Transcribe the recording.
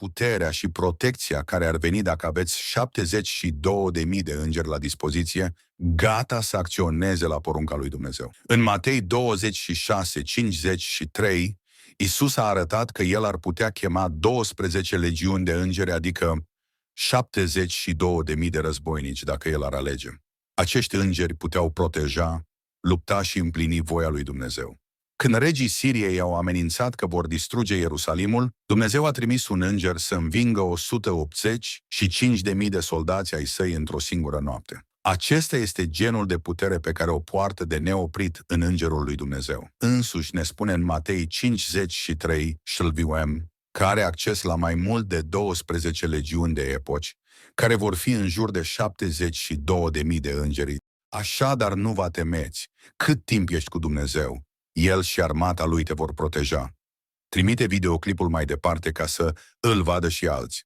puterea și protecția care ar veni dacă aveți 72.000 de îngeri la dispoziție, gata să acționeze la porunca lui Dumnezeu. În Matei 26, 53, Iisus a arătat că el ar putea chema 12 legiuni de îngeri, adică 72.000 de războinici, dacă el ar alege. Acești îngeri puteau proteja, lupta și împlini voia lui Dumnezeu. Când regii Siriei au amenințat că vor distruge Ierusalimul, Dumnezeu a trimis un înger să învingă 180 și 5.000 de soldați ai săi într-o singură noapte. Acesta este genul de putere pe care o poartă de neoprit în îngerul lui Dumnezeu. Însuși ne spune în Matei 53, Shlviuem, că are acces la mai mult de 12 legiuni de epoci, care vor fi în jur de 72.000 de îngeri. Așadar nu vă temeți, cât timp ești cu Dumnezeu, El și armata Lui te vor proteja. Trimite videoclipul mai departe ca să îl vadă și alții.